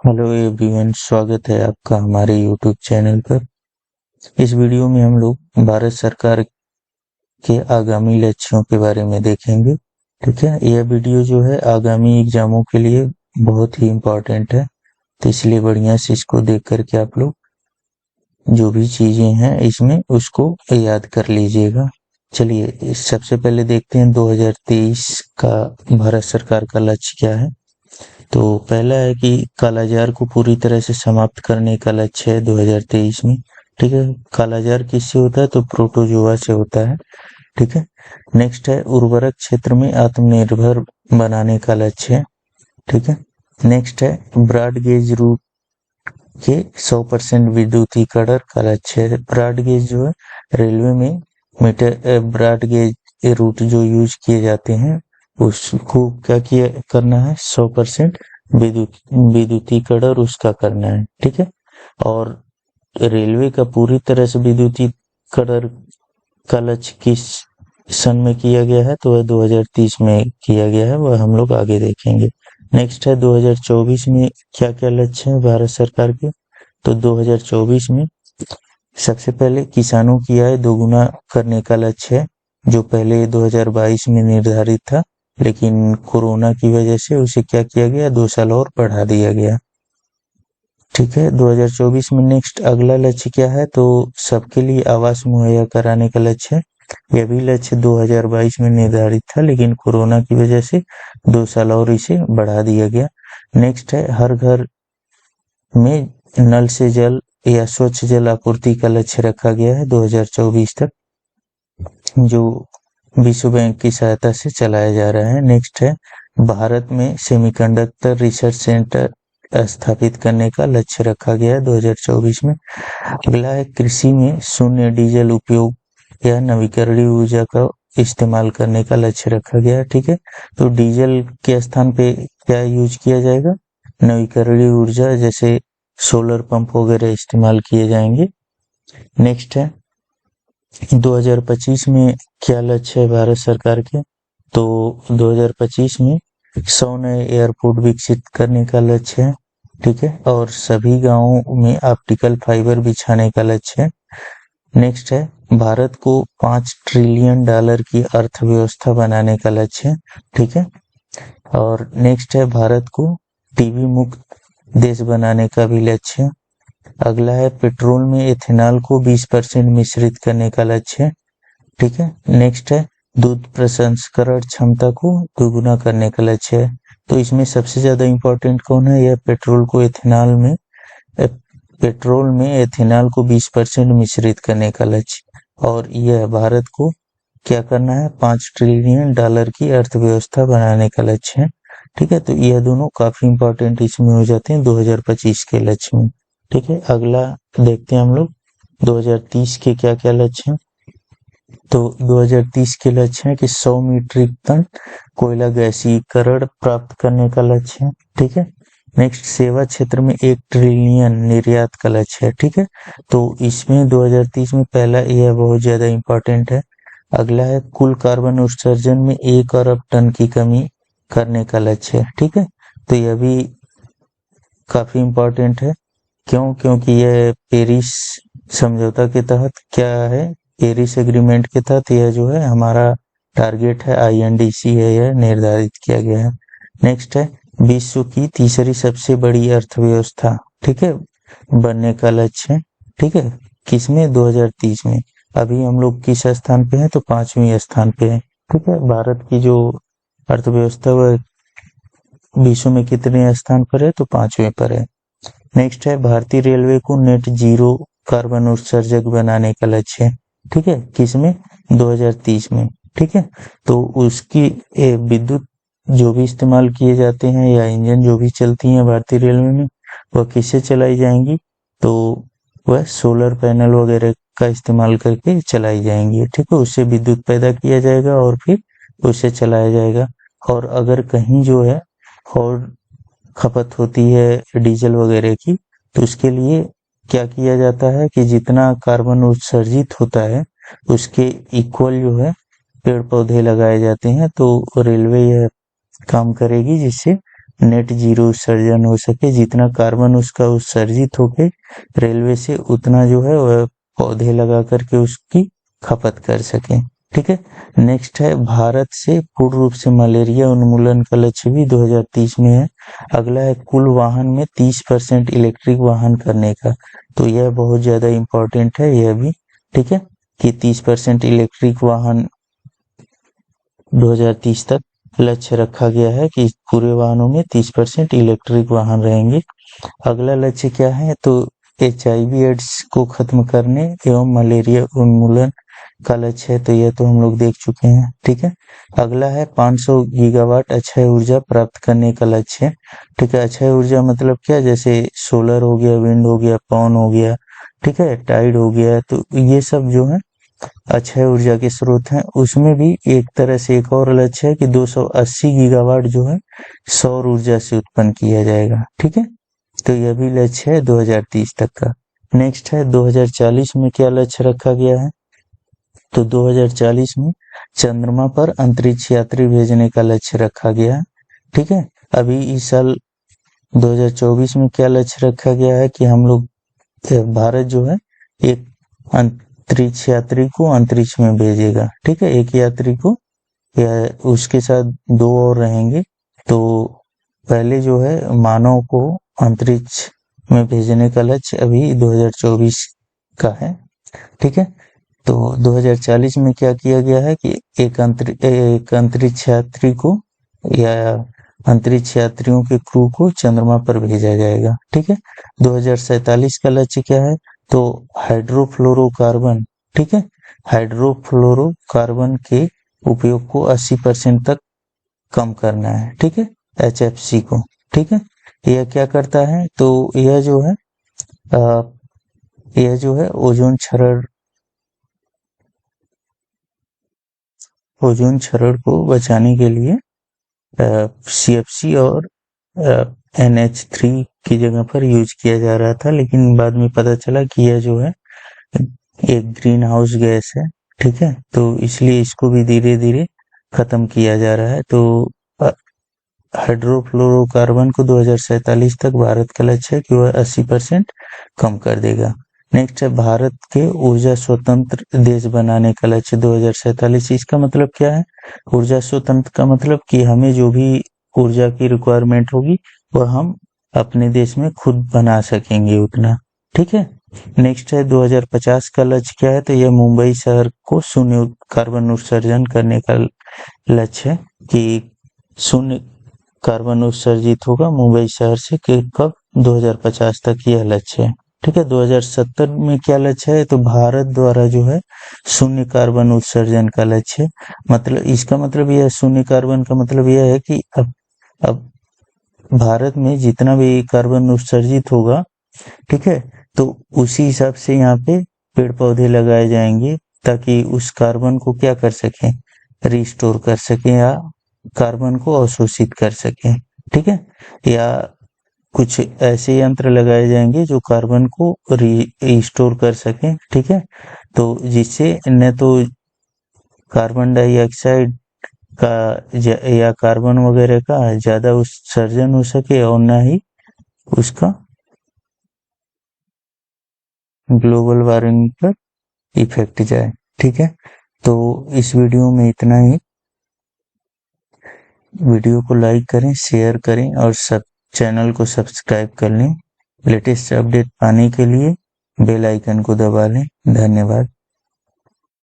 Hello everyone, स्वागत है आपका हमारे यूट्यूब चैनल पर। इस वीडियो में हम लोग भारत सरकार के आगामी लक्ष्यों के बारे में देखेंगे। ठीक है, यह वीडियो जो है आगामी एग्जामों के लिए बहुत ही इम्पोर्टेंट है, तो इसलिए बढ़िया से इसको देख करके आप लोग जो भी चीजें हैं इसमें उसको याद कर लीजिएगा। चलिए सबसे पहले देखते हैं 2023 का भारत सरकार का लक्ष्य क्या है। तो पहला है कि कालाजार को पूरी तरह से समाप्त करने का लक्ष्य है 2023 में। ठीक है, कालाजार किससे होता है तो प्रोटोजोआ से होता है। ठीक है, नेक्स्ट है उर्वरक क्षेत्र में आत्मनिर्भर बनाने का लक्ष्य है। ठीक है, नेक्स्ट है ब्रॉड गेज रूट के 100% विद्युतीकरण का लक्ष्य है। ब्रॉड गेज जो है रेलवे में मीटर ब्रॉड गेज रूट जो यूज किए जाते हैं उसको क्या किया करना है 100% विद्युतीकरण उसका करना है। ठीक है, और रेलवे का पूरी तरह से विद्युतीकरण का लक्ष्य किस सन में किया गया है तो वह 2030 में किया गया है, वह हम लोग आगे देखेंगे। नेक्स्ट है 2024 में क्या क्या लक्ष्य है भारत सरकार के। तो 2024 में सबसे पहले किसानों की आय दोगुना करने का लक्ष्य है, जो पहले 2022 में निर्धारित था, लेकिन कोरोना की वजह से उसे क्या किया गया 2 साल और बढ़ा दिया गया। ठीक है, 2024 में नेक्स्ट अगला लक्ष्य क्या है तो सबके लिए आवास मुहैया कराने का लक्ष्य है। यह भी लक्ष्य 2022 में निर्धारित था, लेकिन कोरोना की वजह से 2 साल और इसे बढ़ा दिया गया। नेक्स्ट है हर घर में नल से जल या स्वच्छ जल आपूर्ति का लक्ष्य रखा गया है 2024 तक, जो विश्व बैंक की सहायता से चलाया जा रहा है। नेक्स्ट है भारत में सेमीकंडक्टर रिसर्च सेंटर स्थापित करने का लक्ष्य रखा गया है 2024 में। अगला है कृषि में शून्य डीजल उपयोग या नवीकरणीय ऊर्जा का इस्तेमाल करने का लक्ष्य रखा गया है। ठीक है, तो डीजल के स्थान पे क्या यूज किया जाएगा, नवीकरणीय ऊर्जा जैसे सोलर पंप वगैरह इस्तेमाल किए जाएंगे। नेक्स्ट है 2025 में क्या लक्ष्य है भारत सरकार के, तो 2025 में 100 नए एयरपोर्ट विकसित करने का लक्ष्य है। ठीक है, और सभी गांवों में ऑप्टिकल फाइबर बिछाने का लक्ष्य है। नेक्स्ट है भारत को $5 ट्रिलियन की अर्थव्यवस्था बनाने का लक्ष्य है। ठीक है, और नेक्स्ट है भारत को टीबी मुक्त देश बनाने का भी लक्ष्य है। अगला है पेट्रोल में एथेनॉल को 20% मिश्रित करने का लक्ष्य है। ठीक है, नेक्स्ट है दूध प्रसंस्करण क्षमता को दोगुना करने का लक्ष्य है। तो इसमें सबसे ज्यादा इंपॉर्टेंट कौन है, यह पेट्रोल में एथेनॉल को 20% मिश्रित करने का लक्ष्य, और यह भारत को क्या करना है $5 ट्रिलियन की अर्थव्यवस्था बनाने का लक्ष्य है। ठीक है, तो यह दोनों काफी इंपॉर्टेंट इसमें हो जाते हैं 2025 के लक्ष्य में। ठीक है, अगला देखते हैं हम लोग 2030 के क्या क्या लक्ष्य हैं। तो 2030 के लक्ष्य है कि 100 मीट्रिक टन कोयला गैसीकरण प्राप्त करने का लक्ष्य है। ठीक है, नेक्स्ट सेवा क्षेत्र में 1 ट्रिलियन निर्यात का लक्ष्य है। ठीक है, तो इसमें 2030 में पहला यह बहुत ज्यादा इंपॉर्टेंट है। अगला है कुल कार्बन उत्सर्जन में 1 अरब टन की कमी करने का लक्ष्य है। ठीक है, तो यह भी काफी इंपॉर्टेंट है। क्योंकि यह पेरिस समझौता के तहत क्या है, पेरिस एग्रीमेंट के तहत यह जो है हमारा टारगेट है, INDC है, यह निर्धारित किया गया है। नेक्स्ट है विश्व की तीसरी सबसे बड़ी अर्थव्यवस्था, ठीक है, बनने का लक्ष्य है। ठीक है, किसमें 2030 में। अभी हम लोग किस स्थान पे हैं तो 5वें स्थान पे है। ठीक है, भारत की जो अर्थव्यवस्था वह विश्व में कितने स्थान पर है तो 5वें पर है। नेक्स्ट है भारतीय रेलवे को नेट जीरो कार्बन उत्सर्जक बनाने का लक्ष्य है। ठीक है, किसमें 2030 में। ठीक है, तो उसकी विद्युत जो भी इस्तेमाल किए जाते हैं या इंजन जो भी चलती हैं भारतीय रेलवे में वह किससे चलाई जाएंगी, तो वह सोलर पैनल वगैरह का इस्तेमाल करके चलाई जाएंगी। ठीक है, उससे विद्युत पैदा किया जाएगा और फिर उसे चलाया जाएगा। और अगर कहीं जो है और खपत होती है डीजल वगैरह की, तो उसके लिए क्या किया जाता है कि जितना कार्बन उत्सर्जित होता है उसके इक्वल जो है पेड़ पौधे लगाए जाते हैं। तो रेलवे यह काम करेगी जिससे नेट जीरो उत्सर्जन हो सके, जितना कार्बन उसका उत्सर्जित होके रेलवे से उतना जो है वह पौधे लगा करके उसकी खपत कर सके। ठीक है। नेक्स्ट है भारत से पूर्ण रूप से मलेरिया उन्मूलन का लक्ष्य भी 2030 में है। अगला है कुल वाहन में 30% इलेक्ट्रिक वाहन करने का, तो यह बहुत ज्यादा इम्पोर्टेंट है यह भी। ठीक है, कि 30% इलेक्ट्रिक वाहन 2030 तक लक्ष्य रखा गया है कि पूरे वाहनों में 30% इलेक्ट्रिक वाहन रहेंगे। अगला लक्ष्य क्या है, तो HIV एड्स को खत्म करने एवं मलेरिया उन्मूलन का लक्ष्य है, तो यह तो हम लोग देख चुके हैं। ठीक है। अगला है 500 गीगावाट अक्षय ऊर्जा प्राप्त करने का लक्ष्य है। ठीक है, अक्षय ऊर्जा मतलब क्या, जैसे सोलर हो गया, विंड हो गया, पवन हो गया, ठीक है, टाइड हो गया, तो ये सब जो है अक्षय ऊर्जा के स्रोत हैं। उसमें भी एक तरह से एक और लक्ष्य है कि 280 गीगावाट जो है सौर ऊर्जा से उत्पन्न किया जाएगा। ठीक है, तो यह भी लक्ष्य है 2030 तक का। नेक्स्ट है 2040 में क्या लक्ष्य रखा गया है, तो 2040 में चंद्रमा पर अंतरिक्ष यात्री भेजने का लक्ष्य रखा गया है। ठीक है, अभी इस साल 2024 में क्या लक्ष्य रखा गया है कि हम लोग भारत जो है एक अंतरिक्ष यात्री को अंतरिक्ष में भेजेगा। ठीक है, एक यात्री को या उसके साथ 2 और रहेंगे, तो पहले जो है मानव को अंतरिक्ष में भेजने का लक्ष्य अभी 2024 का है। ठीक है, तो 2040 में क्या किया गया है कि एक अंतरिक्ष यात्री को या अंतरिक्ष यात्रियों के क्रू को चंद्रमा पर भेजा जाएगा। ठीक है, 2047 का लक्ष्य क्या है, तो हाइड्रोफ्लोरोकार्बन, ठीक है, हाइड्रोफ्लोरोकार्बन के उपयोग को 80% तक कम करना है। ठीक है, HFC को। ठीक है, यह क्या करता है, तो यह जो है ओजोन क्षरण को बचाने के लिए CFC और NH3 की जगह पर यूज किया जा रहा था, लेकिन बाद में पता चला कि यह जो है एक ग्रीन हाउस गैस है। ठीक है, तो इसलिए इसको भी धीरे धीरे खत्म किया जा रहा है। तो हाइड्रोफ्लोरोकार्बन को 2047 तक भारत का लक्ष्य है कि वह 80% कम कर देगा। नेक्स्ट है भारत के ऊर्जा स्वतंत्र देश बनाने का लक्ष्य 2047। इसका मतलब क्या है, ऊर्जा स्वतंत्र का मतलब कि हमें जो भी ऊर्जा की रिक्वायरमेंट होगी वह हम अपने देश में खुद बना सकेंगे उतना। ठीक है, नेक्स्ट है 2050 का लक्ष्य क्या है, तो यह मुंबई शहर को शून्य कार्बन उत्सर्जन करने का लक्ष्य है कि शून्य कार्बन उत्सर्जित होगा मुंबई शहर से कि कब, 2050 तक यह लक्ष्य है। ठीक है, 2070 में क्या लक्ष्य है, तो भारत द्वारा जो है शून्य कार्बन उत्सर्जन का लक्ष्य है। मतलब इसका मतलब यह शून्य कार्बन का मतलब यह है कि अब भारत में जितना भी कार्बन उत्सर्जित होगा, ठीक है, तो उसी हिसाब से यहाँ पे पेड़ पौधे लगाए जाएंगे ताकि उस कार्बन को क्या कर सकें, रिस्टोर कर सकें या कार्बन को अवशोषित कर सकें। ठीक है, या कुछ ऐसे यंत्र लगाए जाएंगे जो कार्बन को रिस्टोर कर सकें। ठीक है, तो जिससे न तो कार्बन डाइऑक्साइड का या कार्बन वगैरह का ज्यादा उत्सर्जन हो सके और न ही उसका ग्लोबल वार्मिंग पर इफेक्ट जाए। ठीक है, तो इस वीडियो में इतना ही। वीडियो को लाइक करें, शेयर करें और चैनल को सब्सक्राइब कर लें। लेटेस्ट अपडेट पाने के लिए बेल आइकन को दबा लें। धन्यवाद।